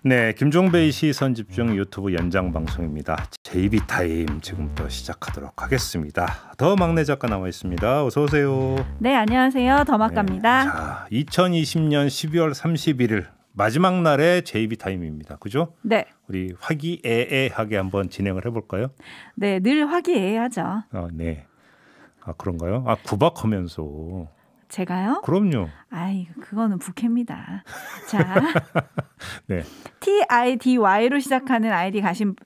네, 김종배의 시선집중 유튜브 연장 방송입니다. JB타임 지금부터 시작하도록 하겠습니다. 더 막내 작가 나와 있습니다. 어서 오세요. 네, 안녕하세요. 더 막갑니다. 네, 자, 2020년 12월 31일 마지막 날의 JB타임입니다. 그죠? 네. 우리 화기애애하게 한번 진행을 해볼까요? 네, 늘 화기애애하죠. 네. 아, 그런가요? 아, 구박하면서. 제가요? 그럼요. 아이, 그거는 부캐입니다. 자, 네. TIDY로 시작하는 아이디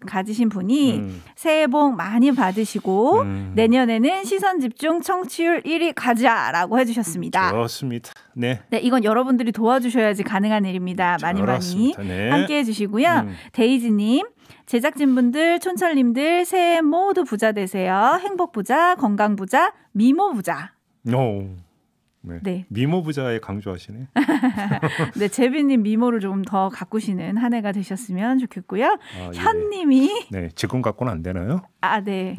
가지신 분이 새해 복 많이 받으시고 내년에는 시선집중 청취율 1위 가자라고 해주셨습니다. 좋습니다. 네. 네, 이건 여러분들이 도와주셔야지 가능한 일입니다. 많이 네. 함께해 주시고요. 데이지님, 제작진분들, 촌철님들 새해 모두 부자 되세요. 행복부자, 건강부자, 미모부자. 네. 네. 미모 부자에 강조하시네. 네, 재빈님 미모를 좀 더 가꾸시는 한 해가 되셨으면 좋겠고요. 아, 현님이 네, 지금 갖고는 안 되나요? 아, 네.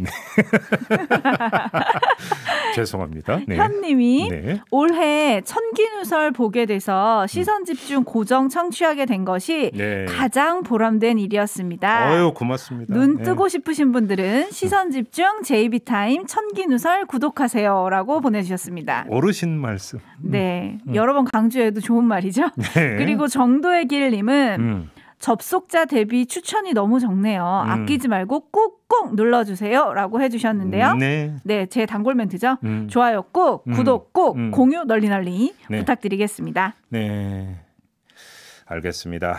죄송합니다. 네. 현님이 네. 올해 천기누설 보게 돼서 시선집중 고정 청취하게 된 것이 네. 가장 보람된 일이었습니다. 아유, 고맙습니다. 눈 뜨고 싶으신 분들은 시선집중 JB타임 천기누설 구독하세요라고 보내주셨습니다. 어르신 말씀. 네, 여러 번 강조해도 좋은 말이죠. 네. 그리고 정도의 길님은 접속자 대비 추천이 너무 적네요. 아끼지 말고 꾹꾹 눌러주세요라고 해주셨는데요. 네. 네, 제 단골 멘트죠. 좋아요 꾹, 구독 꾹, 공유 널리 네. 부탁드리겠습니다. 네, 알겠습니다.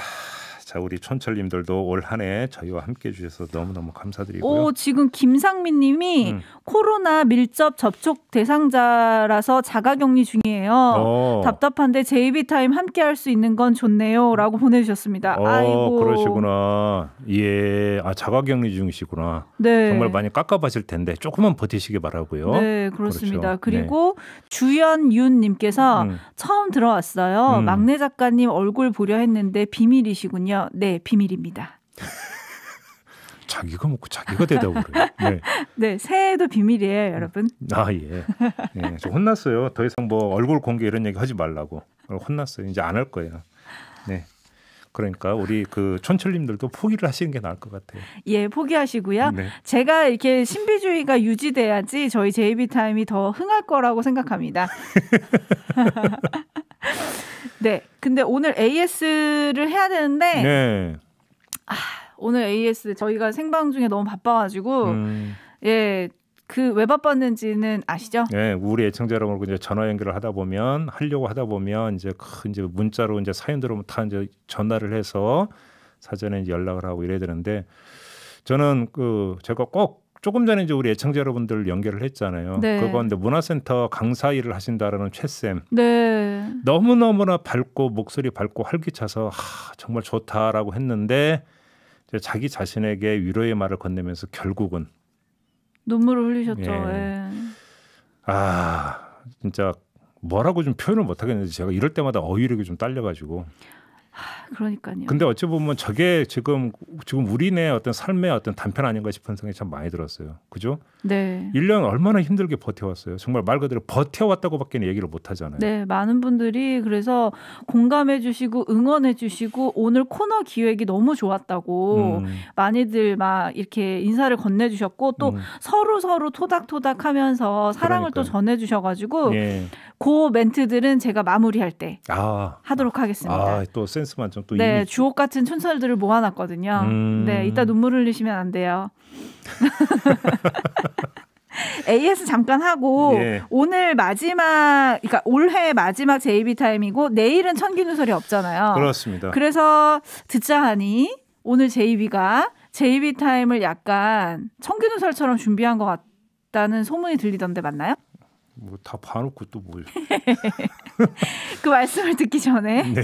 자, 우리 촌철님들도 올 한 해 저희와 함께해 주셔서 너무너무 감사드리고요. 지금 김상민 님이 코로나 밀접 접촉 대상자라서 자가격리 중이에요. 답답한데 JB타임 함께할 수 있는 건 좋네요 라고 보내주셨습니다. 아이고. 그러시구나. 예, 자가격리 중이시구나. 네. 정말 많이 깝깝하실 텐데 조금만 버티시기 바라고요. 네, 그렇습니다. 그렇죠. 그리고 주연윤 님께서 처음 들어왔어요. 막내 작가님 얼굴 보려 했는데 비밀이시군요. 네, 비밀입니다. 자기가 먹고 자기가 대답을 해요. 네. 네, 새해도 비밀이에요, 여러분. 아, 예. 네, 저 혼났어요. 더 이상 뭐 얼굴 공개 이런 얘기 하지 말라고. 혼났어요. 이제 안 할 거예요. 네. 그러니까 우리 그 촌철님들도 포기를 하시는 게 나을 것 같아요. 예, 포기하시고요. 네. 제가 이렇게 신비주의가 유지돼야지 저희 JB타임이 더 흥할 거라고 생각합니다. 네, 근데 오늘 AS를 해야 되는데 네. 오늘 AS 저희가 생방 중에 너무 바빠가지고 예, 그 왜 바빴는지는 아시죠? 네, 우리 애청자 여러분과 이제 전화 연결을 하려고 하다 보면 이제 문자로 이제 사연들을 다 이제 전화를 해서 사전에 이제 연락을 하고 이래야 되는데 저는 제가 꼭 조금 전에 이제 우리 애청자 여러분들 연결을 했잖아요. 네. 그건 이제 문화센터 강사 일을 하신다라는 최쌤. 네. 너무너무나 밝고 목소리 밝고 활기차서 정말 좋다라고 했는데 이제 자기 자신에게 위로의 말을 건네면서 결국은 눈물을 흘리셨죠. 예. 예. 진짜 뭐라고 좀 표현을 못 하겠는데 제가 이럴 때마다 어휘력이 좀 딸려가지고. 그러니까요. 근데 어찌 보면 저게 지금 우리네 어떤 삶의 어떤 단편 아닌가 싶은 생각이 참 많이 들었어요. 그죠? 네. 1년 얼마나 힘들게 버텨왔어요. 정말 말 그대로 버텨왔다고밖에 얘기를 못 하잖아요. 네, 많은 분들이 그래서 공감해 주시고 응원해 주시고 오늘 코너 기획이 너무 좋았다고 많이들 막 이렇게 인사를 건네 주셨고 또 서로 토닥토닥 하면서 사랑을 또 전해 주셔가지고 예. 그 멘트들은 제가 마무리할 때 하도록 하겠습니다. 또 센스 만점 또 네, 주옥 같은 촌철들을 모아놨거든요. 네, 이따 눈물 흘리시면 안 돼요. AS 잠깐 하고 예. 오늘 그러니까 올해 마지막 JB타임이고 내일은 천기누설이 없잖아요. 그렇습니다. 그래서 듣자 하니 오늘 JB가 JB타임을 약간 천기누설처럼 준비한 것 같다는 소문이 들리던데 맞나요? 뭐 다 봐놓고 또 뭘? 그 말씀을 듣기 전에 네.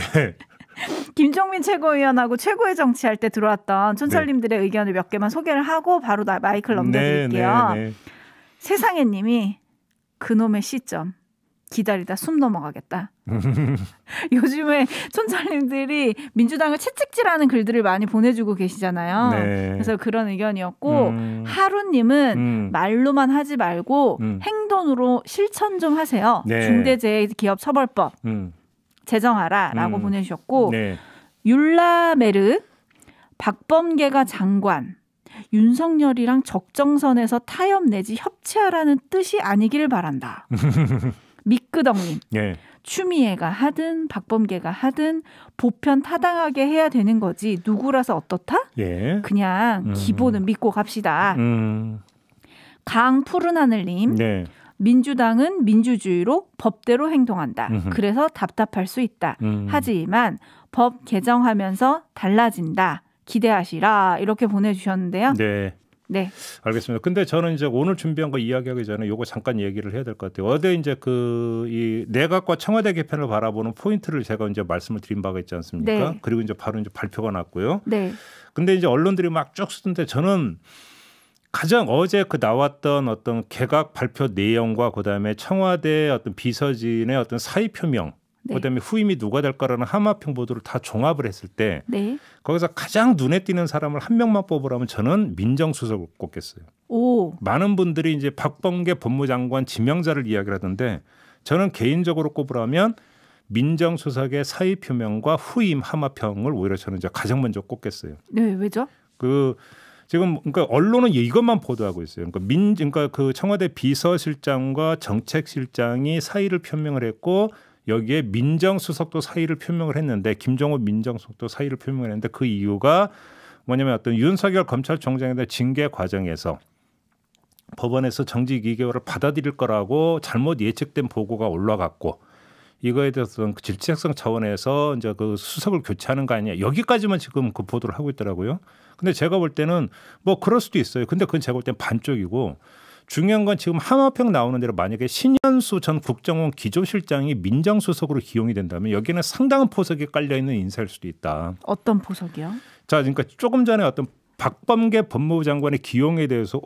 김종민 최고위원하고 최고의 정치할 때 들어왔던 촌철님들의 의견을 몇 개만 소개를 하고 바로 마이크를 넘겨드릴게요. 네. 세상에 님이 그놈의 시점 기다리다 숨 넘어가겠다. 요즘에 촌철님들이 민주당을 채찍질하는 글들을 많이 보내주고 계시잖아요. 네. 그래서 그런 의견이었고 하루님은 말로만 하지 말고 행동으로 실천 좀 하세요. 네. 중대재해기업처벌법 제정하라라고 보내주셨고 네. 율라메르 박범계가 장관 윤석열이랑 적정선에서 타협 내지 협치하라는 뜻이 아니길 바란다. 미끄덩님. 네. 추미애가 하든 박범계가 하든 보편 타당하게 해야 되는 거지 누구라서 어떻다? 예. 그냥 기본은 믿고 갑시다. 강푸른 하늘님. 네. 민주당은 민주주의로 법대로 행동한다. 그래서 답답할 수 있다. 하지만 법 개정하면서 달라진다. 기대하시라 이렇게 보내주셨는데요. 네. 네. 알겠습니다. 근데 저는 이제 오늘 준비한 거 이야기하기 전에 요거 잠깐 얘기를 해야 될 것 같아요. 어제 이제 이 내각과 청와대 개편을 바라보는 포인트를 제가 이제 말씀을 드린 바가 있지 않습니까? 네. 그리고 이제 바로 이제 발표가 났고요. 네. 근데 이제 언론들이 막 쭉 쓰는데 저는 가장 어제 그 나왔던 어떤 개각 발표 내용과 그다음에 청와대 어떤 비서진의 어떤 사의 표명 네. 그다음에 후임이 누가 될까라는 하마평 보도를 다 종합을 했을 때 네. 거기서 가장 눈에 띄는 사람을 한 명만 뽑으라면 저는 민정수석을 꼽겠어요. 오. 많은 분들이 이제 박범계 법무장관 지명자를 이야기를 하던데 저는 개인적으로 꼽으라면 민정수석의 사의 표명과 후임 하마평을 오히려 저는 이제 가장 먼저 꼽겠어요. 네, 왜죠? 지금 그러니까 언론은 이것만 보도하고 있어요. 그러니까 그 청와대 비서실장과 정책실장이 사의를 표명을 했고 여기에 민정수석도 사의를 표명을 했는데 김종호 민정수석도 사의를 표명을 했는데 그 이유가 뭐냐면 어떤 윤석열 검찰총장에 대한 징계 과정에서 법원에서 정직 2개월을 받아들일 거라고 잘못 예측된 보고가 올라갔고 이거에 대해서 그 질책성 차원에서 이제 그 수석을 교체하는 거 아니냐 여기까지만 지금 그 보도를 하고 있더라고요. 근데 제가 볼 때는 뭐 그럴 수도 있어요. 근데 그건 제가 볼 때는 반쪽이고 중요한 건 지금 하마평 나오는 대로 만약에 신현수 전 국정원 기조실장이 민정수석으로 기용이 된다면 여기는 상당한 포석이 깔려 있는 인사일 수도 있다. 어떤 포석이요? 자, 그러니까 조금 전에 어떤 박범계 법무부 장관의 기용에 대해서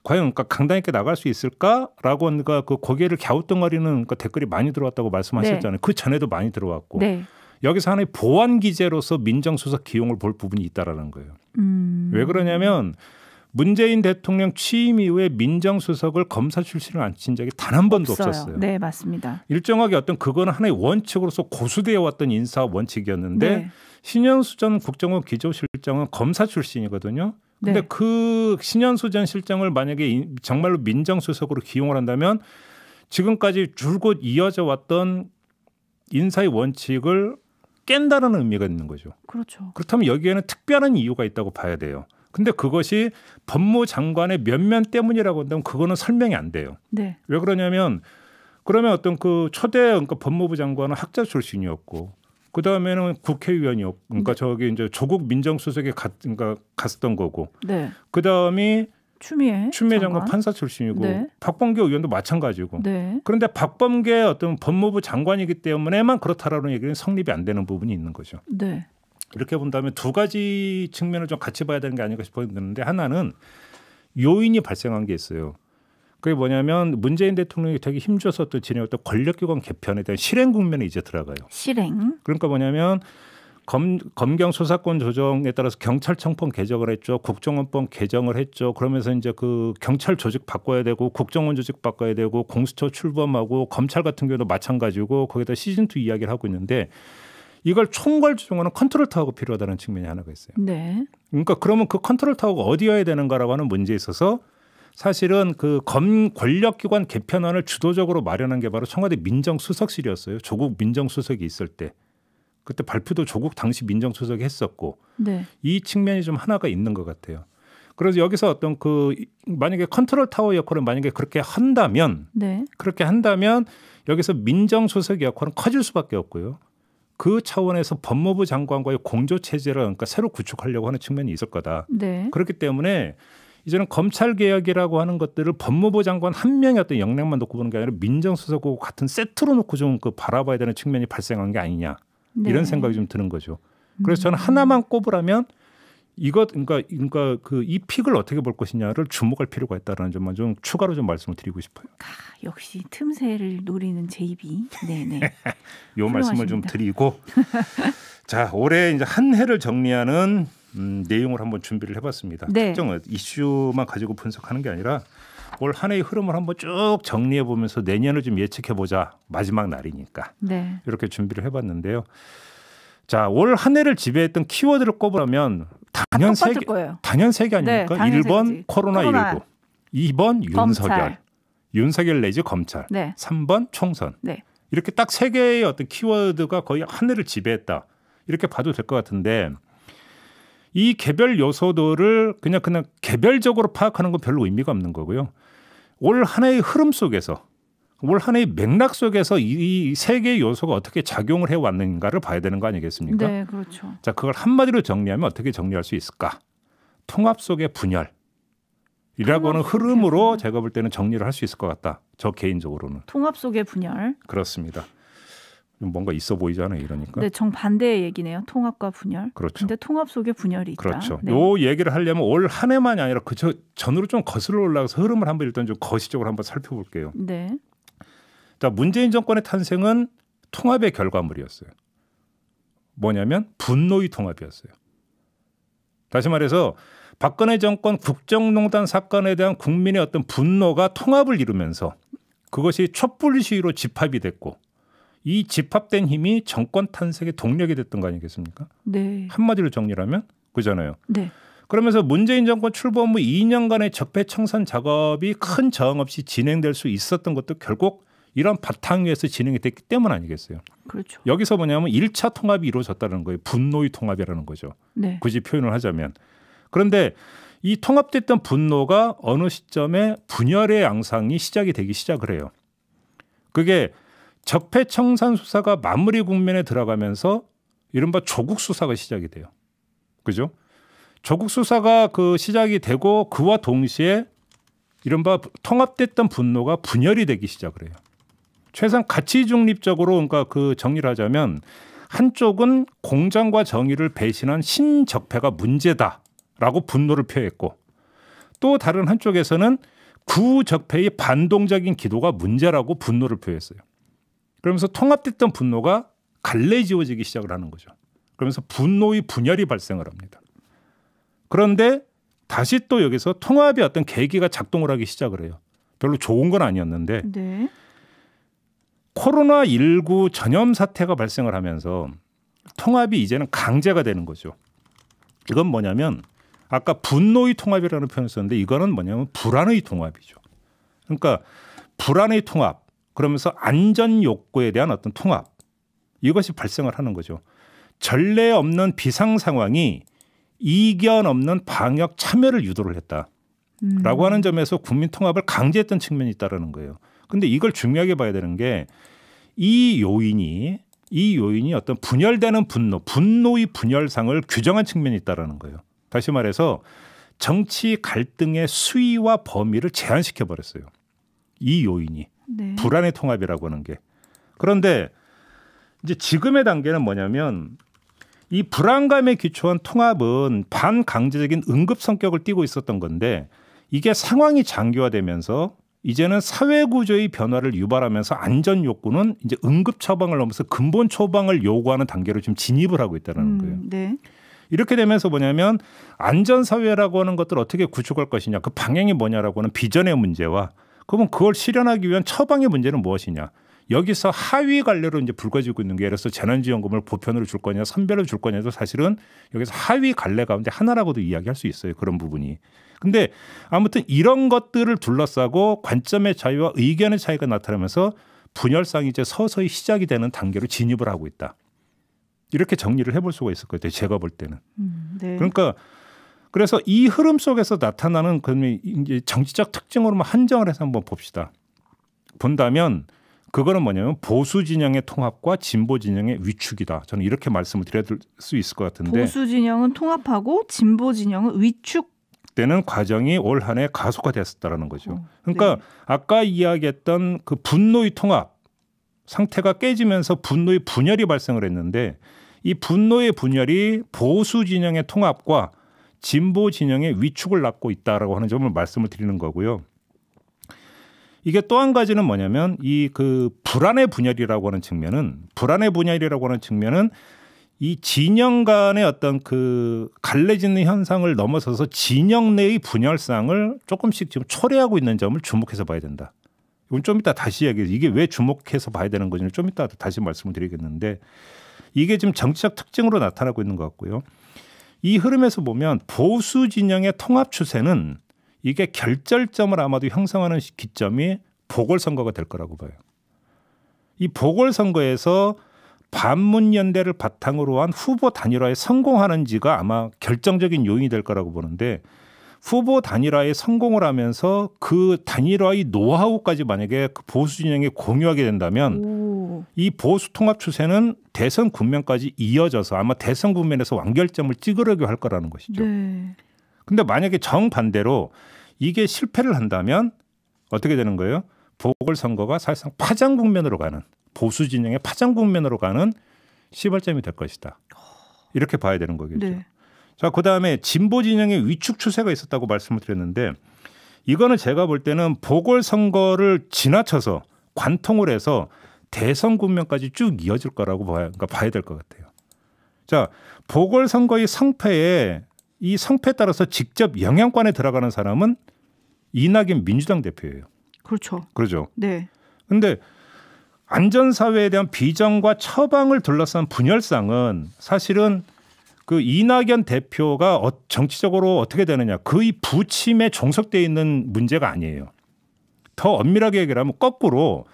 과연 그러니까 강당 있게 나갈 수 있을까라고 그러니까 그 고개를 갸우뚱거리는 그러니까 댓글이 많이 들어왔다고 말씀하셨잖아요. 네. 그 전에도 많이 들어왔고 네. 여기서 하나의 보완 기제로서 민정수석 기용을 볼 부분이 있다라는 거예요. 왜 그러냐면 문재인 대통령 취임 이후에 민정수석을 검사 출신을 앉힌 적이 단 한 번도 없었어요. 네, 맞습니다. 일정하게 어떤 그거는 하나의 원칙으로서 고수되어 왔던 인사 원칙이었는데 네. 신현수 전 국정원 기조실장은 검사 출신이거든요. 근데 네. 그 신현수 전 실장을 만약에 정말로 민정수석으로 기용을 한다면 지금까지 줄곧 이어져 왔던 인사의 원칙을 깬다는 의미가 있는 거죠. 그렇죠. 그렇다면 여기에는 특별한 이유가 있다고 봐야 돼요. 근데 그것이 법무장관의 면면 때문이라고 한다면 그거는 설명이 안 돼요. 네. 왜 그러냐면 그러면 어떤 그 초대 그러니까 법무부 장관은 학자 출신이었고 그 다음에는 국회의원이었고 그러니까 저기 이제 조국 민정수석에 그러니까 갔었던 거고. 네. 그 다음이 추미애 장관 판사 출신이고 네. 박범계 의원도 마찬가지고. 네. 그런데 박범계 어떤 법무부 장관이기 때문에만 그렇다라는 얘기는 성립이 안 되는 부분이 있는 거죠. 네. 이렇게 본다면 두 가지 측면을 좀 같이 봐야 되는 게 아닌가 싶었는데 하나는 요인이 발생한 게 있어요. 그게 뭐냐면 문재인 대통령이 되게 힘줘서 또 진행했던 권력기관 개편에 대한 실행 국면에 이제 들어가요. 실행. 그러니까 뭐냐면 검경 수사권 조정에 따라서 경찰청법 개정을 했죠. 국정원법 개정을 했죠. 그러면서 이제 그 경찰 조직 바꿔야 되고 국정원 조직 바꿔야 되고 공수처 출범하고 검찰 같은 경우도 마찬가지고 거기다 시즌2 이야기를 하고 있는데 이걸 총괄 조정하는 컨트롤 타워가 필요하다는 측면이 하나가 있어요. 네. 그러니까 그러면 그 컨트롤 타워가 어디여야 되는가라고 하는 문제에 있어서 사실은 그 권력기관 개편안을 주도적으로 마련한 게 바로 청와대 민정수석실이었어요. 조국 민정수석이 있을 때. 그때 발표도 조국 당시 민정수석이 했었고 네. 이 측면이 좀 하나가 있는 것 같아요. 그래서 여기서 어떤 그 만약에 컨트롤 타워 역할을 만약에 그렇게 한다면 네. 여기서 민정수석 역할은 커질 수밖에 없고요. 그 차원에서 법무부 장관과의 공조 체제를 그러니까 새로 구축하려고 하는 측면이 있을 거다. 네. 그렇기 때문에 이제는 검찰 개혁이라고 하는 것들을 법무부 장관 한 명의 어떤 역량만 놓고 보는 게 아니라 민정수석하고 같은 세트로 놓고 좀 그 바라봐야 되는 측면이 발생한 게 아니냐. 네. 이런 생각이 좀 드는 거죠. 그래서 저는 하나만 꼽으라면 이것 그러니까 그 이 픽을 어떻게 볼 것이냐를 주목할 필요가 있다라는 점만 좀 추가로 좀 말씀을 드리고 싶어요. 역시 틈새를 노리는 JB. 네네. 요 말씀을 좀 드리고 자 올해 이제 한 해를 정리하는 내용을 한번 준비를 해봤습니다. 네. 특정 이슈만 가지고 분석하는 게 아니라 올 한 해의 흐름을 한번 쭉 정리해 보면서 내년을 좀 예측해 보자. 마지막 날이니까 네. 이렇게 준비를 해봤는데요. 자, 올 한 해를 지배했던 키워드를 꼽으라면 단연 세 개 아닙니까? 네, 1번 코로나19, 2번 윤석열 내지 검찰, 네. 3번 총선. 네. 이렇게 딱 세 개의 어떤 키워드가 거의 한 해를 지배했다. 이렇게 봐도 될 것 같은데 이 개별 요소들을 그냥 개별적으로 파악하는 건 별로 의미가 없는 거고요. 올 한 해의 흐름 속에서 올 한 해의 맥락 속에서 이 세 개의 요소가 어떻게 작용을 해왔는가를 봐야 되는 거 아니겠습니까? 네, 그렇죠. 자, 그걸 한마디로 정리하면 어떻게 정리할 수 있을까? 통합 속의 분열이라고 하는 흐름으로 제가 볼 때는 정리를 할 수 있을 것 같다. 저 개인적으로는. 통합 속의 분열. 그렇습니다. 뭔가 있어 보이잖아요, 이러니까. 네, 정반대의 얘기네요. 통합과 분열. 그렇죠. 근데 통합 속에 분열이 있다. 그렇죠. 네. 요 얘기를 하려면 올 한 해만이 아니라 그 전으로 좀 거슬러 올라가서 흐름을 한번 일단 좀 거시적으로 한번 살펴볼게요. 네. 자, 문재인 정권의 탄생은 통합의 결과물이었어요. 뭐냐면 분노의 통합이었어요. 다시 말해서 박근혜 정권 국정농단 사건에 대한 국민의 어떤 분노가 통합을 이루면서 그것이 촛불 시위로 집합이 됐고 이 집합된 힘이 정권 탄생의 동력이 됐던 거 아니겠습니까? 네. 한마디로 정리하면 그잖아요. 네. 그러면서 문재인 정권 출범 후 2년간의 적폐청산 작업이 큰 저항 없이 진행될 수 있었던 것도 결국 이런 바탕 위에서 진행이 됐기 때문 아니겠어요. 그렇죠. 여기서 뭐냐면 1차 통합이 이루어졌다는 거예요. 분노의 통합이라는 거죠. 네. 굳이 표현을 하자면. 그런데 이 통합됐던 분노가 어느 시점에 분열의 양상이 시작이 되기 시작을 해요. 그게 적폐청산 수사가 마무리 국면에 들어가면서 이른바 조국 수사가 시작이 돼요. 그죠? 조국 수사가 그 시작이 되고 그와 동시에 이른바 통합됐던 분노가 분열이 되기 시작을 해요. 최소한 가치 중립적으로 그러니까 그 정리를 하자면 한쪽은 공정과 정의를 배신한 신적폐가 문제다라고 분노를 표했고 또 다른 한쪽에서는 구적폐의 반동적인 기도가 문제라고 분노를 표했어요. 그러면서 통합됐던 분노가 갈라지워지기 시작을 하는 거죠. 그러면서 분노의 분열이 발생을 합니다. 그런데 다시 또 여기서 통합의 어떤 계기가 작동을 하기 시작을 해요. 별로 좋은 건 아니었는데 네. 코로나19 전염 사태가 발생을 하면서 통합이 이제는 강제가 되는 거죠. 이건 뭐냐면 아까 분노의 통합이라는 표현을 썼는데 이거는 뭐냐면 불안의 통합이죠. 그러니까 불안의 통합 그러면서 안전 욕구에 대한 어떤 통합 이것이 발생을 하는 거죠. 전례 없는 비상 상황이 이견 없는 방역 참여를 유도를 했다라고 하는 점에서 국민 통합을 강제했던 측면이 있다라는 거예요. 근데 이걸 중요하게 봐야 되는 게 이 요인이 어떤 분열되는 분노의 분열상을 규정한 측면이 있다라는 거예요. 다시 말해서 정치 갈등의 수위와 범위를 제한시켜 버렸어요. 이 요인이 네. 불안의 통합이라고 하는 게. 그런데 이제 지금의 단계는 뭐냐면 이 불안감에 기초한 통합은 반강제적인 응급 성격을 띠고 있었던 건데 이게 상황이 장기화되면서 이제는 사회 구조의 변화를 유발하면서 안전 욕구는 이제 응급 처방을 넘어서 근본 처방을 요구하는 단계로 지금 진입을 하고 있다는 거예요. 네. 이렇게 되면서 뭐냐면 안전 사회라고 하는 것들을 어떻게 구축할 것이냐, 그 방향이 뭐냐라고 하는 비전의 문제와 그러면 그걸 실현하기 위한 처방의 문제는 무엇이냐. 여기서 하위 갈래로 이제 불거지고 있는 게 예를 들어서 재난지원금을 보편으로 줄 거냐, 선별로 줄 거냐도 사실은 여기서 하위 갈래 가운데 하나라고도 이야기할 수 있어요. 그런 부분이. 근데 아무튼 이런 것들을 둘러싸고 관점의 차이와 의견의 차이가 나타나면서 분열상이 이제 서서히 시작이 되는 단계로 진입을 하고 있다. 이렇게 정리를 해볼 수가 있을 것 같아요. 제가 볼 때는. 네. 그러니까 그래서 이 흐름 속에서 나타나는 이제 정치적 특징으로만 한정을 해서 한번 봅시다. 본다면 그거는 뭐냐면 보수 진영의 통합과 진보 진영의 위축이다. 저는 이렇게 말씀을 드릴 수 있을 것 같은데. 보수 진영은 통합하고 진보 진영은 위축. 되는 과정이 올 한 해 가속화됐었다라는 거죠. 그러니까 네. 아까 이야기했던 그 분노의 통합 상태가 깨지면서 분노의 분열이 발생을 했는데 이 분노의 분열이 보수 진영의 통합과 진보 진영의 위축을 낳고 있다라고 하는 점을 말씀을 드리는 거고요. 이게 또 한 가지는 뭐냐면 이 그 불안의 분열이라고 하는 측면은 이 진영 간의 어떤 그 갈라지는 현상을 넘어서서 진영 내의 분열상을 조금씩 지금 초래하고 있는 점을 주목해서 봐야 된다. 이건 좀 이따 다시 이야기해요. 이게 왜 주목해서 봐야 되는 건지는 좀 이따 다시 말씀을 드리겠는데 이게 지금 정치적 특징으로 나타나고 있는 것 같고요. 이 흐름에서 보면 보수 진영의 통합 추세는 이게 결절점을 아마도 형성하는 기점이 보궐선거가 될 거라고 봐요. 이 보궐선거에서 반문연대를 바탕으로 한 후보 단일화에 성공하는지가 아마 결정적인 요인이 될 거라고 보는데 후보 단일화에 성공을 하면서 그 단일화의 노하우까지 만약에 그 보수 진영에 공유하게 된다면 이 보수 통합 추세는 대선 국면까지 이어져서 아마 대선 국면에서 완결점을 찍으려고 할 거라는 것이죠. 근데 만약에 정반대로 이게 실패를 한다면 어떻게 되는 거예요? 보궐선거가 사실상 파장 국면으로 가는 보수 진영의 파장 국면으로 가는 시발점이 될 것이다. 이렇게 봐야 되는 거겠죠. 네. 자, 그다음에 진보 진영의 위축 추세가 있었다고 말씀을 드렸는데 이거는 제가 볼 때는 보궐선거를 지나쳐서 관통을 해서 대선 국면까지 쭉 이어질 거라고 봐야 될 것 같아요. 자, 보궐선거의 성패에 따라서 직접 영향권에 들어가는 사람은 이낙연 민주당 대표예요. 그렇죠. 네. 그런데 안전사회에 대한 비전과 처방을 둘러싼 분열상은 사실은 그 이낙연 대표가 정치적으로 어떻게 되느냐 그의 부침에 종속되어 있는 문제가 아니에요. 더 엄밀하게 얘기하면 거꾸로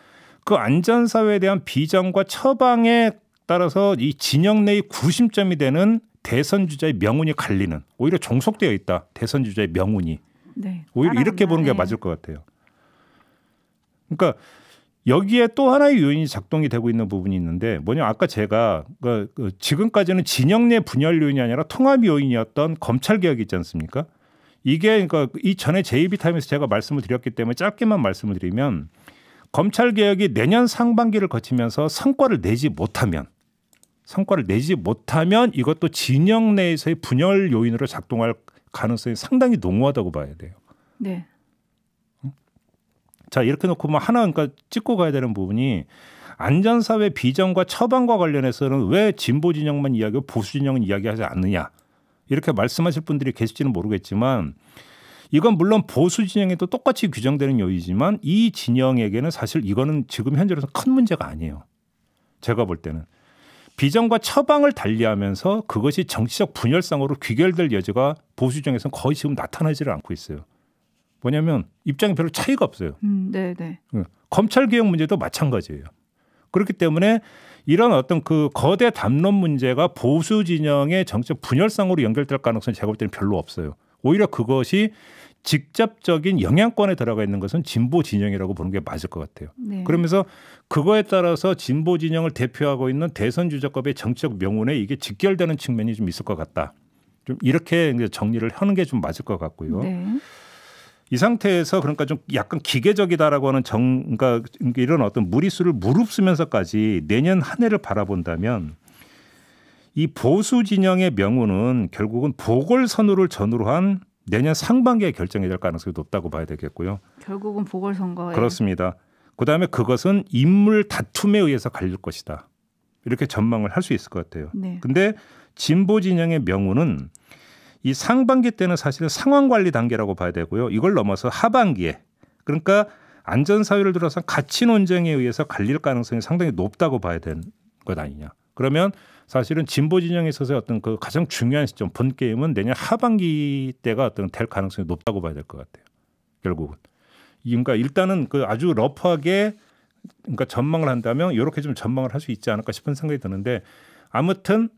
그 안전사회에 대한 비전과 처방에 따라서 이 진영 내의 구심점이 되는 대선 주자의 명운이 갈리는 오히려 종속되어 있다. 대선 주자의 명운이. 네, 오히려 이렇게 보는 게 맞을 것 같아요. 그러니까 여기에 또 하나의 요인이 작동이 되고 있는 부분이 있는데 뭐냐 아까 제가 지금까지는 진영 내 분열 요인이 아니라 통합 요인이었던 검찰 개혁이 있지 않습니까? 이게 그러니까 이 전에 JB타임에서 제가 말씀을 드렸기 때문에 짧게만 말씀을 드리면 검찰 개혁이 내년 상반기를 거치면서 성과를 내지 못하면 이것도 진영 내에서의 분열 요인으로 작동할 가능성이 상당히 농후하다고 봐야 돼요. 네. 자, 이렇게 놓고 뭐 하나 그러니까 짚고 가야 되는 부분이 안전사회 비전과 처방과 관련해서는 왜 진보 진영만 이야기하고 보수 진영은 이야기하지 않느냐 이렇게 말씀하실 분들이 계실지는 모르겠지만 이건 물론 보수 진영에도 똑같이 규정되는 요인이지만 이 진영에게는 사실 이거는 지금 현재로서 큰 문제가 아니에요. 제가 볼 때는 비전과 처방을 달리하면서 그것이 정치적 분열상으로 귀결될 여지가 보수 진영에서는 거의 지금 나타나지를 않고 있어요. 뭐냐면 입장이 별로 차이가 없어요. 네네. 검찰 개혁 문제도 마찬가지예요. 그렇기 때문에 이런 어떤 그 거대 담론 문제가 보수 진영의 정치적 분열상으로 연결될 가능성이 제가 볼 때는 별로 없어요. 오히려 그것이 직접적인 영향권에 들어가 있는 것은 진보 진영이라고 보는 게 맞을 것 같아요. 네. 그러면서 그거에 따라서 진보 진영을 대표하고 있는 대선 주자급의 정치적 명운에 이게 직결되는 측면이 좀 있을 것 같다. 좀 이렇게 정리를 하는 게 좀 맞을 것 같고요. 네. 이 상태에서 그러니까 좀 약간 기계적이다라고 하는 그러니까 이런 어떤 무리수를 무릅쓰면서까지 내년 한 해를 바라본다면 이 보수 진영의 명운은 결국은 보궐선거를 전후로 한 내년 상반기에 결정이 될 가능성이 높다고 봐야 되겠고요. 결국은 보궐선거에. 그렇습니다. 그다음에 그것은 인물 다툼에 의해서 갈릴 것이다. 이렇게 전망을 할 수 있을 것 같아요. 그런데 진보 진영의 명운은 이 상반기 때는 사실은 상황 관리 단계라고 봐야 되고요. 이걸 넘어서 하반기에 그러니까 안전사회를 둘러싼 가치 논쟁에 의해서 갈릴 가능성이 상당히 높다고 봐야 되는 것 아니냐. 그러면 사실은 진보 진영에 있어서 어떤 그 가장 중요한 시점 본 게임은 내년 하반기 때가 어떤 될 가능성이 높다고 봐야 될 것 같아요. 결국은. 그러니까 일단은 그 아주 러프하게 그러니까 전망을 한다면 이렇게 좀 전망을 할 수 있지 않을까 싶은 생각이 드는데 아무튼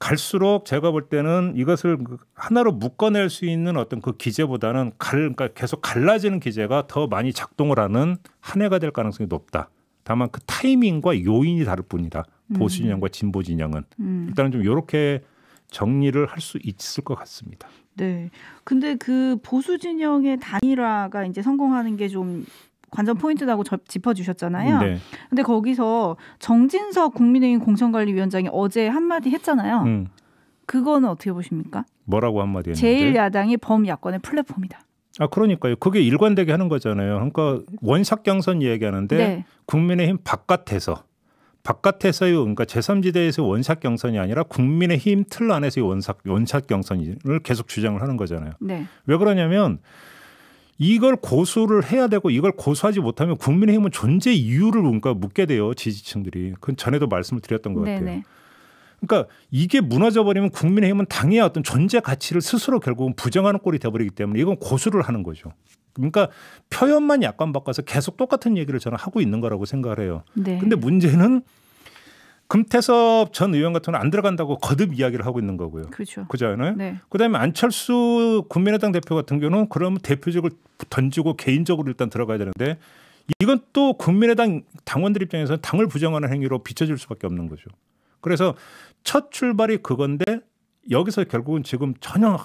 갈수록 제가 볼 때는 이것을 하나로 묶어낼 수 있는 어떤 그 기제보다는 그러니까 계속 갈라지는 기제가 더 많이 작동을 하는 한 해가 될 가능성이 높다. 다만 그 타이밍과 요인이 다를 뿐이다. 보수 진영과 진보 진영은 일단은 좀 이렇게 정리를 할 수 있을 것 같습니다. 네. 근데 그 보수 진영의 단일화가 이제 성공하는 게 좀 관전 포인트라고 짚어주셨잖아요. 네. 근데 거기서 정진석 국민의힘 공천관리위원장이 어제 한마디 했잖아요. 그거는 어떻게 보십니까? 뭐라고 한마디 했는데? 제1야당이 범야권의 플랫폼이다. 아 그러니까요. 그게 일관되게 하는 거잖아요. 그러니까 원샷 경선 얘기하는데 네. 국민의힘 바깥에서의 그러니까 제3지대에서 원샷 경선이 아니라 국민의힘 틀 안에서의 원샷 경선을 계속 주장을 하는 거잖아요. 네. 왜 그러냐면 이걸 고수를 해야 되고 이걸 고수하지 못하면 국민의힘은 존재 이유를 그러니까 묻게 돼요. 지지층들이. 그건 전에도 말씀을 드렸던 것 같아요. 네네. 그러니까 이게 무너져 버리면 국민의힘은 당의 어떤 존재 가치를 스스로 결국은 부정하는 꼴이 돼버리기 때문에 이건 고수를 하는 거죠. 그러니까 표현만 약간 바꿔서 계속 똑같은 얘기를 저는 하고 있는 거라고 생각을 해요. 네. 근데 문제는 금태섭 전 의원 같은 경우는 안 들어간다고 거듭 이야기를 하고 있는 거고요. 그렇죠. 그잖아요. 네. 그다음에 안철수 국민의당 대표 같은 경우는 그러면 대표직을 던지고 개인적으로 일단 들어가야 되는데 이건 또 국민의당 당원들 입장에서는 당을 부정하는 행위로 비춰질 수밖에 없는 거죠. 그래서 첫 출발이 그건데 여기서 결국은 지금 전혀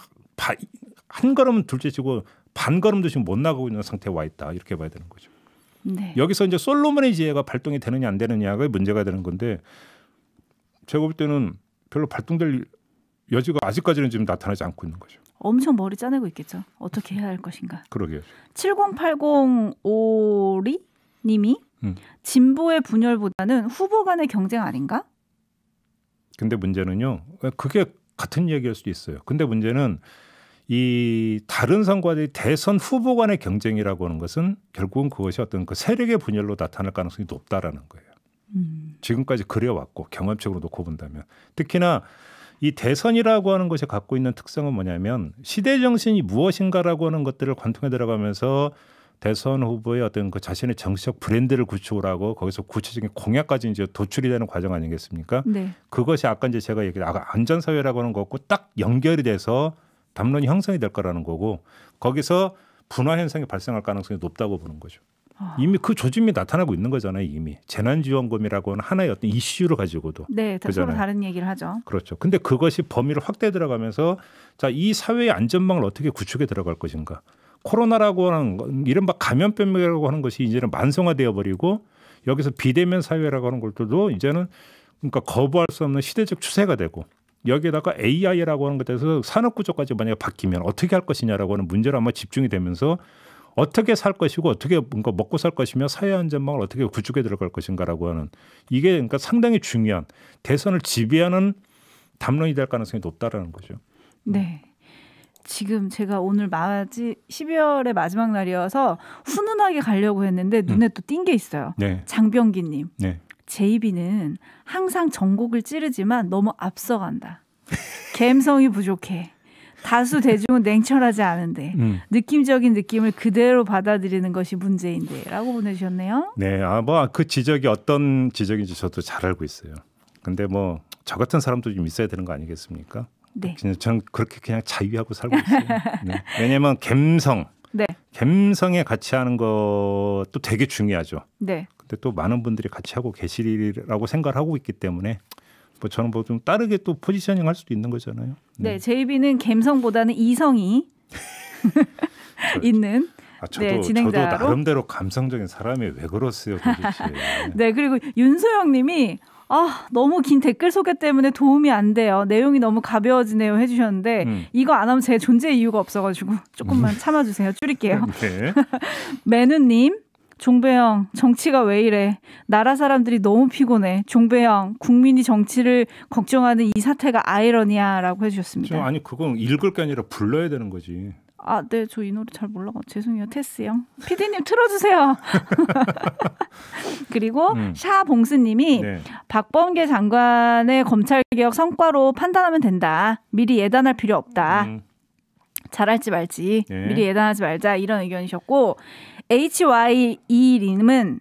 한 걸음은 둘째치고 반 걸음도 지금 못 나가고 있는 상태에 와 있다. 이렇게 봐야 되는 거죠. 네. 여기서 이제 솔로몬의 지혜가 발동이 되느냐 안 되느냐가 문제가 되는 건데 제가 볼 때는 별로 발동될 여지가 아직까지는 지금 나타나지 않고 있는 거죠. 엄청 머리 짜내고 있겠죠. 어떻게 해야 할 것인가. 그러게요. 7080오리 님이 진보의 분열보다는 후보 간의 경쟁 아닌가? 근데 문제는요. 그게 같은 얘기일 수도 있어요. 근데 문제는 이 다른 선거와의 대선 후보 간의 경쟁이라고 하는 것은 결국은 그것이 어떤 그 세력의 분열로 나타날 가능성이 높다라는 거예요. 지금까지 그려왔고 경험적으로 놓고 본다면 특히나 이 대선이라고 하는 것이 갖고 있는 특성은 뭐냐면 시대 정신이 무엇인가라고 하는 것들을 관통해 들어가면서 대선 후보의 어떤 그 자신의 정치적 브랜드를 구축을 하고 거기서 구체적인 공약까지 이제 도출이 되는 과정 아니겠습니까? 네. 그것이 아까 이제 제가 얘기한 안전사회라고 하는 것과 딱 연결이 돼서 담론이 형성이 될 거라는 거고 거기서 분화 현상이 발생할 가능성이 높다고 보는 거죠. 이미 그 조짐이 나타나고 있는 거잖아요. 이미 재난지원금이라고 하는 하나의 어떤 이슈를 가지고도. 네, 서로 다른 얘기를 하죠. 그렇죠. 근데 그것이 범위를 확대해 들어가면서 자, 이 사회의 안전망을 어떻게 구축해 들어갈 것인가. 코로나라고 하는 이른바 감염병이라고 하는 것이 이제는 만성화되어 버리고 여기서 비대면 사회라고 하는 것들도 이제는 그러니까 거부할 수 없는 시대적 추세가 되고 여기에다가 AI라고 하는 것에서 산업 구조까지 만약에 바뀌면 어떻게 할 것이냐라고 하는 문제로 아마 집중이 되면서 어떻게 살 것이고 어떻게 뭔가 먹고 살 것이며 사회 안전망을 어떻게 구축해 들어갈 것인가라고 하는 이게 그러니까 상당히 중요한 대선을 지배하는 담론이 될 가능성이 높다라는 거죠. 네. 지금 제가 오늘 12월의 마지막 날이어서 훈훈하게 가려고 했는데 눈에 또 띈 게 있어요. 네. 장병기님. 네. 제이비는 항상 전곡을 찌르지만 너무 앞서간다. 감성이 부족해. 다수 대중은 냉철하지 않은데 느낌적인 느낌을 그대로 받아들이는 것이 문제인데 라고 보내주셨네요. 네, 뭐 그 지적이 어떤 지적인지 저도 잘 알고 있어요. 근데 뭐 저 같은 사람도 좀 있어야 되는 거 아니겠습니까? 네. 저는 그렇게 그냥 자유하고 살고 있어요. 네. 왜냐하면 감성, 네. 감성에 같이 하는 것도 되게 중요하죠. 네. 근데 또 많은 분들이 같이 하고 계시리라고 생각을 하고 있기 때문에 뭐 저는 뭐 좀 다르게 또 포지셔닝 할 수도 있는 거잖아요. 네, 제이비는 감성보다는 이성이 있는 저도 나름대로 감성적인 사람이 왜 그러세요 도대체. 네, 그리고 윤소영님이 너무 긴 댓글 소개 때문에 도움이 안 돼요. 내용이 너무 가벼워지네요 해주셨는데 이거 안 하면 제 존재 이유가 없어가지고 조금만 참아주세요. 줄일게요. 네. 매누님. 종배형 정치가 왜 이래. 나라 사람들이 너무 피곤해. 종배형 국민이 정치를 걱정하는 이 사태가 아이러니야라고 해주셨습니다. 아니 그건 읽을 게 아니라 불러야 되는 거지. 네. 저 이 노래 잘 몰라. 죄송해요. 테스 형. PD님 틀어주세요. 그리고 샤봉스님이 네. 박범계 장관의 검찰개혁 성과로 판단하면 된다. 미리 예단할 필요 없다. 잘할지 말지 미리 예단하지 말자 이런 의견이셨고 HYE님은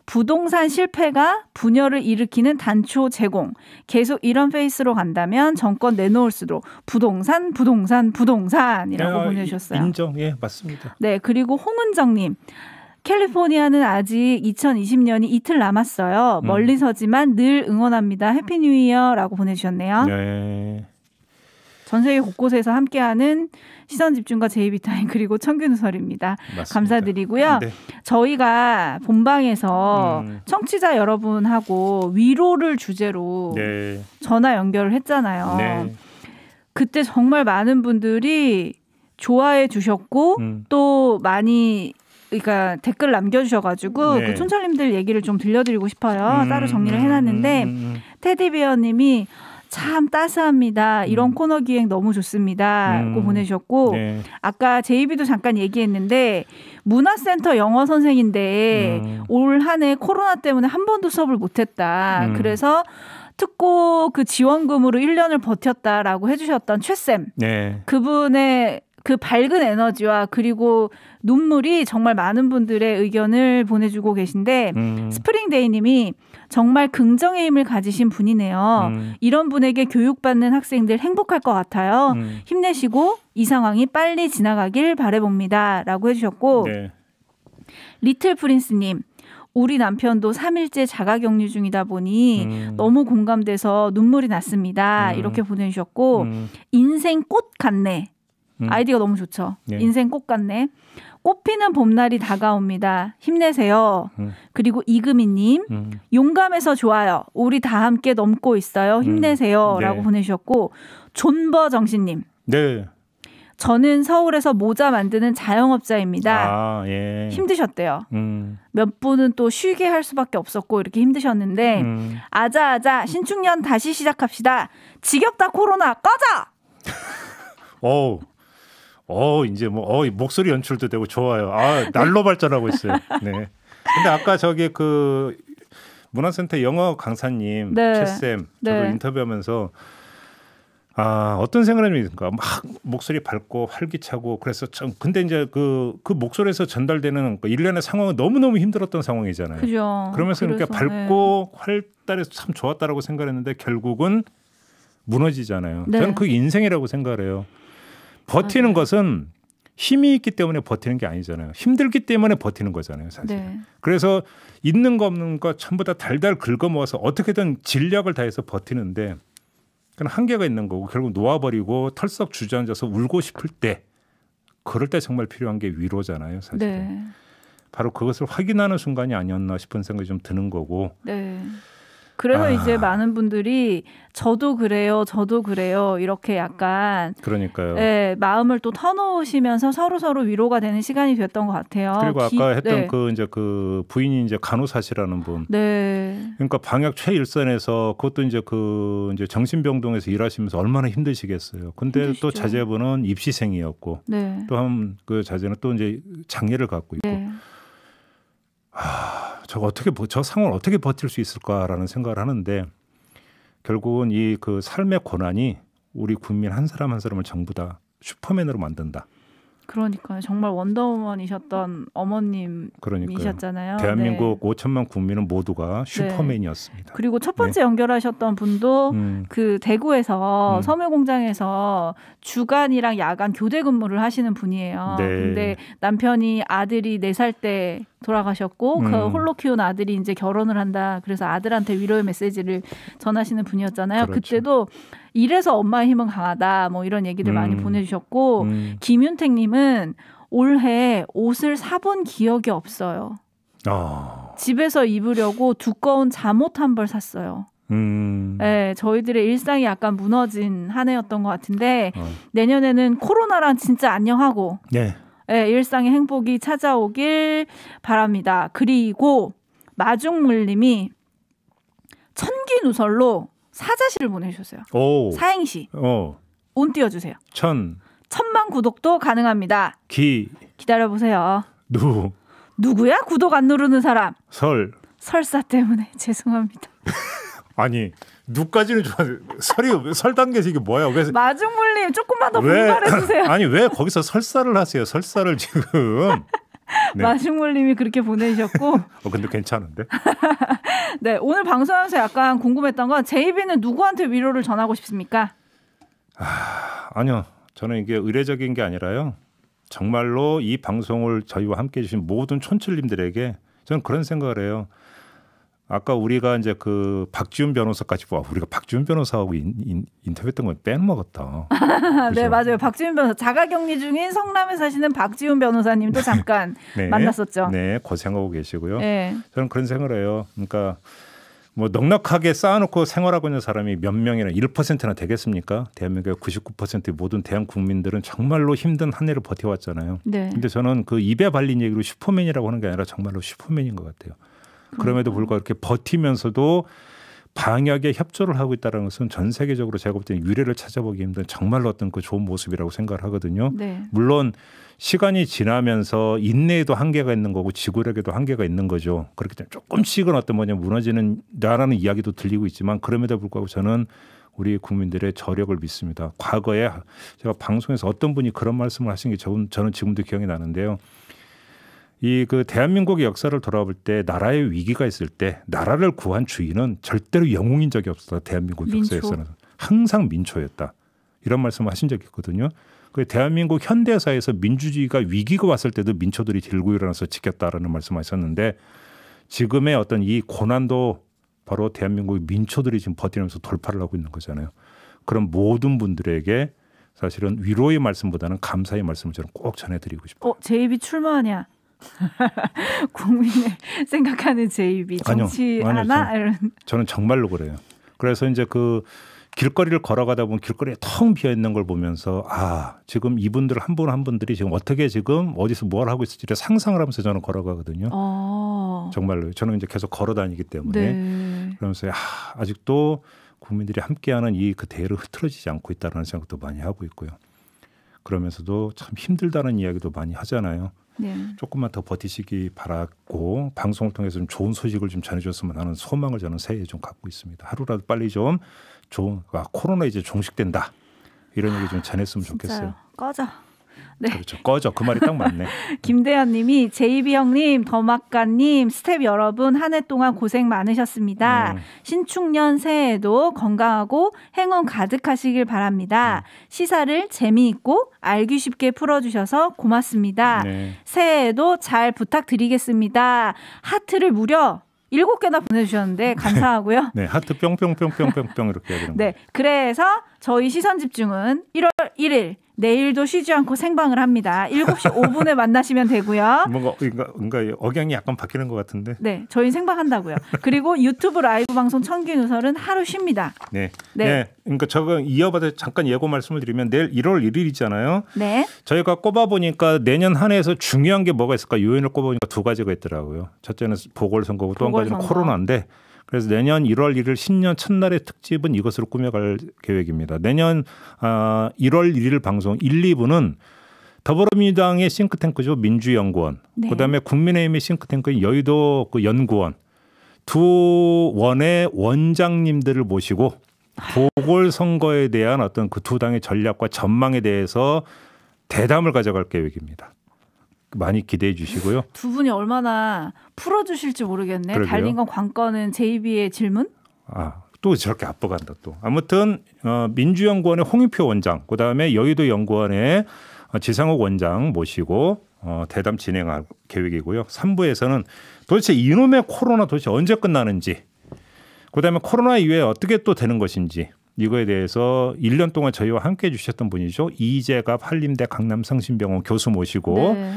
부동산 실패가 분열을 일으키는 단초 제공. 계속 이런 페이스로 간다면 정권 내놓을 수도 부동산이라고 보내주셨어요. 인정. 예, 맞습니다. 네, 그리고 홍은정님. 캘리포니아는 아직 2020년이 이틀 남았어요. 멀리서지만 늘 응원합니다. 해피 뉴 이어라고 보내주셨네요. 네. 전 세계 곳곳에서 함께하는 시선집중과 제이비타임 그리고 청균우설입니다. 감사드리고요. 네. 저희가 본방에서 청취자 여러분하고 위로를 주제로 전화 연결을 했잖아요. 네. 그때 정말 많은 분들이 좋아해 주셨고 또 많이 그러니까 댓글 남겨주셔가지고 네. 그 촌철님들 얘기를 좀 들려드리고 싶어요. 따로 정리를 해놨는데 테디베어님이 참 따스합니다. 이런 코너 기획 너무 좋습니다. 고 보내주셨고 네. 아까 제이비도 잠깐 얘기했는데 문화센터 영어 선생인데 올 한 해 코로나 때문에 한 번도 수업을 못했다. 그래서 특고 그 지원금으로 1년을 버텼다라고 해주셨던 최쌤. 네. 그분의 그 밝은 에너지와 그리고 눈물이 정말 많은 분들의 의견을 보내주고 계신데 스프링데이님이 정말 긍정의 힘을 가지신 분이네요. 이런 분에게 교육받는 학생들 행복할 것 같아요. 힘내시고 이 상황이 빨리 지나가길 바라봅니다. 라고 해주셨고 네. 리틀 프린스님. 우리 남편도 3일째 자가격리 중이다 보니 너무 공감돼서 눈물이 났습니다. 이렇게 보내주셨고 인생 꽃 같네. 아이디가 너무 좋죠. 네. 인생 꽃 같네. 꽃피는 봄날이 다가옵니다. 힘내세요. 그리고 이금희님 용감해서 좋아요. 우리 다 함께 넘고 있어요. 힘내세요. 네. 라고 보내주셨고 존버 정신님. 네. 저는 서울에서 모자 만드는 자영업자입니다. 아, 예. 힘드셨대요. 몇 분은 또 쉬게 할 수밖에 없었고 이렇게 힘드셨는데 아자아자 신축년 다시 시작합시다. 지겹다 코로나 꺼져. 이제 목소리 연출도 되고 좋아요. 아, 날로 발전하고 있어요. 네. 근데 아까 저기 그 문화센터 영어 강사님 네. 최쌤 저도 네. 인터뷰하면서 어떤 생각입니까? 막 목소리 밝고 활기차고 그래서 근데 이제 그 목소리에서 전달되는 그 일련의 상황은 너무너무 힘들었던 상황이잖아요. 그죠. 그러면서 이렇게 밝고 활달해서 참 좋았다라고 생각했는데 결국은 무너지잖아요. 네. 저는 그게 인생이라고 생각을 해요. 버티는 것은 힘이 있기 때문에 버티는 게 아니잖아요. 힘들기 때문에 버티는 거잖아요, 사실. 네. 그래서 있는 거 없는 거 전부 다 달달 긁어모아서 어떻게든 진력을 다해서 버티는데 그건 한계가 있는 거고 결국 놓아버리고 털썩 주저앉아서 울고 싶을 때 그럴 때 정말 필요한 게 위로잖아요, 사실. 네. 바로 그것을 확인하는 순간이 아니었나 싶은 생각이 좀 드는 거고. 네. 그래서 이제 많은 분들이 저도 그래요 이렇게 약간 그러니까요. 네, 마음을 또 터놓으시면서 서로 위로가 되는 시간이 됐던 것 같아요. 그리고 아까 했던 네. 그 이제 그 부인이 이제 간호사시라는 분. 네. 그러니까 방역 최일선에서 그것도 이제 그 이제 정신병동에서 일하시면서 얼마나 힘드시겠어요. 근데 힘드시죠. 또 자제분은 입시생이었고 네. 또 한 그 자제는 또 이제 장애를 갖고 있고. 네. 저 상황을 어떻게 버틸 수 있을까라는 생각을 하는데 결국은 이 그 삶의 고난이 우리 국민 한 사람 한 사람을 전부 다 슈퍼맨으로 만든다. 그러니까요. 정말 원더우먼이셨던 어머님이셨잖아요. 대한민국 네. 5천만 국민은 모두가 슈퍼맨이었습니다. 그리고 첫 번째 연결하셨던 분도 그 대구에서 섬유공장에서 주간이랑 야간 교대 근무를 하시는 분이에요. 네. 근데 남편이 아들이 4살 때 돌아가셨고 그 홀로 키운 아들이 이제 결혼을 한다. 그래서 아들한테 위로의 메시지를 전하시는 분이었잖아요. 그렇죠. 그때도 이래서 엄마의 힘은 강하다. 뭐 이런 얘기들 많이 보내주셨고 김윤택님은 올해 옷을 사본 기억이 없어요. 집에서 입으려고 두꺼운 잠옷 한 벌 샀어요. 네, 저희들의 일상이 약간 무너진 한 해였던 것 같은데 내년에는 코로나랑 진짜 안녕하고 네. 네, 일상의 행복이 찾아오길 바랍니다. 그리고 마중물님이 천기 누설로 사자시를 보내주셨어요. 오. 사행시. 운 띄워주세요. 1000만 구독도 가능합니다. 기다려보세요. 누구야? 구독 안 누르는 사람. 설사 때문에 죄송합니다. 아니 누까지는 좋아요. 설 단계에서 이게 뭐야? 왜 마중물님 조금만 더 분발해주세요. 아니 왜 거기서 설사를 하세요? 설사를 지금. 네. 마중물님이 그렇게 보내주셨고. 근데 괜찮은데? 네, 오늘 방송하면서 약간 궁금했던 건 제이비는 누구한테 위로를 전하고 싶습니까? 아니요. 저는 이게 의례적인 게 아니라요. 정말로 이 방송을 저희와 함께 해주신 모든 촌철님들에게 저는 그런 생각을 해요. 아까 우리가 이제 그 박지훈 변호사까지 우리가 박지훈 변호사하고 인터뷰했던 건 빼먹었다. 네, 맞아요. 박지훈 변호사 자가격리 중인 성남에 사시는 박지훈 변호사님도 잠깐 네, 만났었죠. 네, 고생하고 계시고요. 네. 저는 그런 생각을 해요. 그러니까 뭐 넉넉하게 쌓아놓고 생활하고 있는 사람이 몇 명이나 1%나 되겠습니까? 대한민국의 99%의 모든 대한 국민들은 정말로 힘든 한 해를 버텨왔잖아요. 네. 근데 저는 그 입에 발린 얘기로 슈퍼맨이라고 하는 게 아니라 정말로 슈퍼맨인 것 같아요. 그럼에도 불구하고 이렇게 버티면서도 방역에 협조를 하고 있다는 것은 전 세계적으로 제가 볼 때는 유례를 찾아보기 힘든 정말로 어떤 그 좋은 모습이라고 생각을 하거든요. 네. 물론 시간이 지나면서 인내에도 한계가 있는 거고 지구력에도 한계가 있는 거죠. 그렇기 때문에 조금씩은 어떤 뭐냐 무너지는 나라는 이야기도 들리고 있지만 그럼에도 불구하고 저는 우리 국민들의 저력을 믿습니다. 과거에 제가 방송에서 어떤 분이 그런 말씀을 하신 게 저는 지금도 기억이 나는데요. 이 그 대한민국의 역사를 돌아볼 때 나라의 위기가 있을 때 나라를 구한 주인은 절대로 영웅인 적이 없었다. 대한민국 민초. 역사에서는 항상 민초였다. 이런 말씀을 하신 적이 있거든요. 그 대한민국 현대사에서 민주주의가 위기가 왔을 때도 민초들이 들고 일어나서 지켰다라는 말씀하셨는데 지금의 어떤 이 고난도 바로 대한민국의 민초들이 지금 버티면서 돌파를 하고 있는 거잖아요. 그런 모든 분들에게 사실은 위로의 말씀보다는 감사의 말씀을 저는 꼭 전해드리고 싶어요. 제 입이 출마하냐? 국민을 생각하는 제 입이 정치하나? 저는 정말로 그래요. 그래서 이제 그 길거리를 걸어가다 보면 길거리에 텅 비어 있는 걸 보면서 지금 이분들 한 분 한 분들이 지금 어떻게 지금 어디서 뭘 하고 있을지를 상상을 하면서 저는 걸어가거든요. 정말로 저는 이제 계속 걸어 다니기 때문에 네. 그러면서 아직도 국민들이 함께하는 이 그 대를 흐트러지지 않고 있다는 생각도 많이 하고 있고요. 그러면서도 참 힘들다는 이야기도 많이 하잖아요. 네. 조금만 더 버티시기 바라고 방송을 통해서 좀 좋은 소식을 좀 전해줬으면 하는 소망을 저는 새해에 좀 갖고 있습니다. 하루라도 빨리 좀 코로나 이제 종식된다 이런 얘기 좀 전했으면 좋겠어요. 꺼져. 네. 그렇죠. 꺼져. 그 말이 딱 맞네. 김대현 님이 제이비 형님, 더마카님, 스텝 여러분 한 해 동안 고생 많으셨습니다. 신축년 새해에도 건강하고 행운 가득하시길 바랍니다. 시사를 재미있고 알기 쉽게 풀어주셔서 고맙습니다. 네. 새해에도 잘 부탁드리겠습니다. 하트를 무려 7개나 보내주셨는데 감사하고요. 네, 하트 뿅뿅뿅뿅뿅뿅 이렇게 해야 되는 거예요. 네, 그래서 저희 시선집중은 1월 1일 내일도 쉬지 않고 생방을 합니다. 7시 5분에 만나시면 되고요. 뭔가 억양이 약간 바뀌는 것 같은데. 네, 저희 생방한다고요. 그리고 유튜브 라이브 방송 청기 누설은 하루 쉽니다. 네. 그러니까 저거 이어받아 잠깐 예고 말씀을 드리면 내일 1월 1일이잖아요. 네. 저희가 꼽아보니까 내년 한 해에서 중요한 게 뭐가 있을까? 요인을 꼽아보니까 2가지가 있더라고요. 첫째는 보궐선거고 또 한 가지는 코로나인데 그래서 내년 1월 1일 신년 첫날의 특집은 이것으로 꾸며갈 계획입니다. 내년 1월 1일 방송 1, 2부는 더불어민주당의 싱크탱크죠. 민주연구원. 네. 그다음에 국민의힘의 싱크탱크인 여의도 그 연구원. 두 원의 원장님들을 모시고 보궐선거에 대한 어떤 그 두 당의 전략과 전망에 대해서 대담을 가져갈 계획입니다. 많이 기대해 주시고요. 두 분이 얼마나 풀어주실지 모르겠네. 그러게요. 달린 건 관건은 JB의 질문? 또 저렇게 앞서간다 또. 아무튼 민주연구원의 홍익표 원장, 그다음에 여의도 연구원의 지상욱 원장 모시고 대담 진행할 계획이고요. 3부에서는 도대체 이놈의 코로나 도대체 언제 끝나는지, 그다음에 코로나 이후에 어떻게 또 되는 것인지 이거에 대해서 1년 동안 저희와 함께해 주셨던 분이죠. 이재갑 한림대 강남성심병원 교수 모시고 네.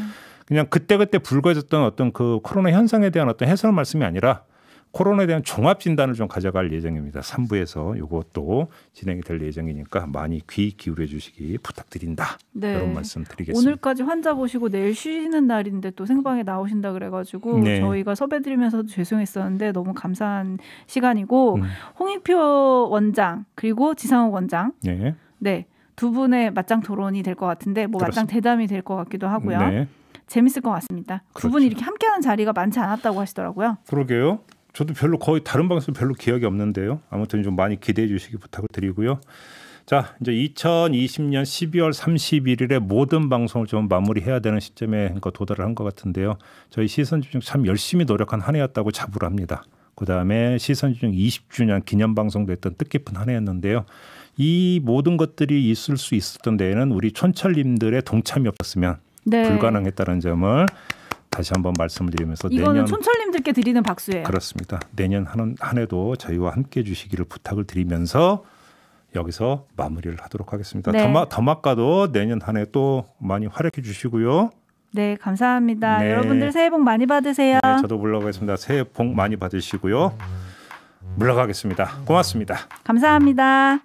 그냥 그때그때 불거졌던 어떤 그 코로나 현상에 대한 어떤 해설 말씀이 아니라 코로나에 대한 종합 진단을 좀 가져갈 예정입니다. 3부에서 이것도 진행이 될 예정이니까 많이 귀 기울여 주시기 부탁드린다. 네. 이런 말씀 드리겠습니다. 오늘까지 환자 보시고 내일 쉬는 날인데 또 생방에 나오신다 그래가지고 네. 저희가 섭외드리면서도 죄송했었는데 너무 감사한 시간이고 홍익표 원장 그리고 지상욱 원장 네. 두 분의 맞짱 토론이 될 것 같은데 뭐 맞짱 대담이 될 것 같기도 하고요. 네. 재밌을 것 같습니다. 두 분이 이렇게 함께하는 자리가 많지 않았다고 하시더라고요. 그러게요. 저도 거의 다른 방송 별로 기억이 없는데요. 아무튼 좀 많이 기대해 주시기 부탁을 드리고요. 자, 이제 2020년 12월 31일에 모든 방송을 좀 마무리해야 되는 시점에 도달을 한 것 같은데요. 저희 시선집중 참 열심히 노력한 한 해였다고 자부를 합니다. 그다음에 시선집중 20주년 기념 방송도 했던 뜻깊은 한 해였는데요. 이 모든 것들이 있을 수 있었던 데에는 우리 촌철님들의 동참이 없었으면 불가능했다는 점을 다시 한번 말씀을 드리면서 이거는 내년 촌철님들께 드리는 박수예요. 그렇습니다. 내년 한 해도 저희와 함께해 주시기를 부탁을 드리면서 여기서 마무리를 하도록 하겠습니다. 네. 더마카도 내년 한 해 또 많이 활약해 주시고요. 네, 감사합니다. 네. 여러분들 새해 복 많이 받으세요. 네, 저도 물러가겠습니다. 새해 복 많이 받으시고요. 물러가겠습니다. 고맙습니다. 감사합니다.